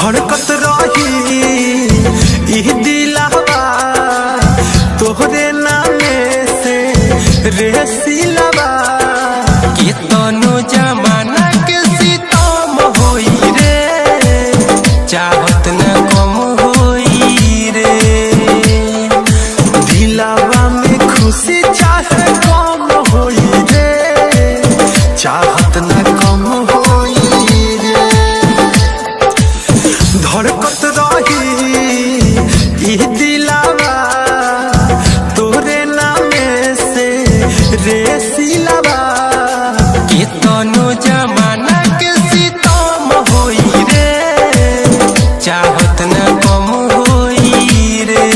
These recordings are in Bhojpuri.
धड़कत रही ई दिलवा तोहरे नामे से रे सिलवा के तनु जमाना के सितम होई रे चाहत न कम होई रे दिलवा में खुशी चाहे कम होई रे चाहत न कम होई रे धड़कत रही ई दिलवा तोरे नामे से रे सिलवा के तनु जमाना के सितम होई रे चाहत न कम होई रे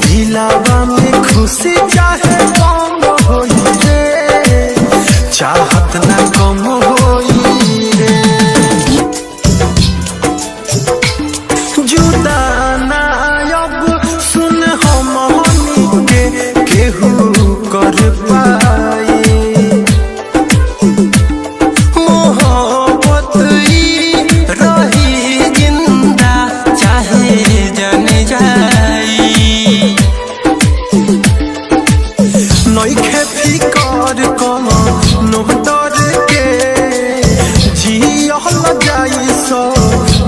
दिलवा में खुशी चाहे कम होई रे चाहत न कम होई रे जुदा ना अब सुन हमनी के केहू कर पाए मोहब्बत ई रही जिंदा चाहे जन जाई नइखे फिकर कम नोहतर के जियल जाई सो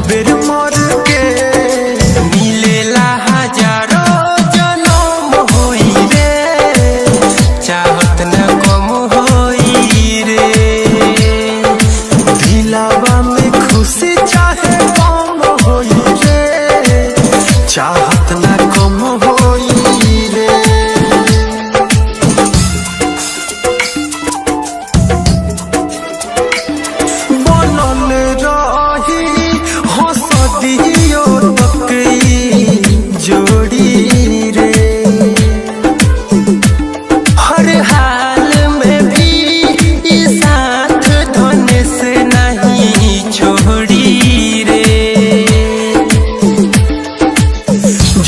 बेर मर के मिलेला हजारों जन्म होई रे चाहत न कम होई रे दिलवा में खुशी चाहे कम होई रे चाहत न कम होई रे बनल रही हंसदियो तक ई जोड़ी रे हर हाल में भी ई साथ धन से नहीं छोड़ी रे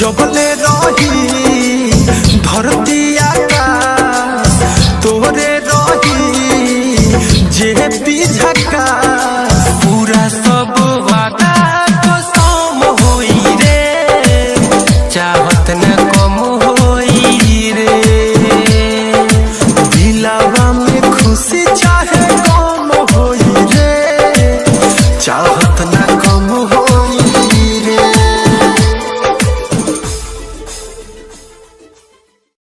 जबले रही धरती आकाश तोरे रही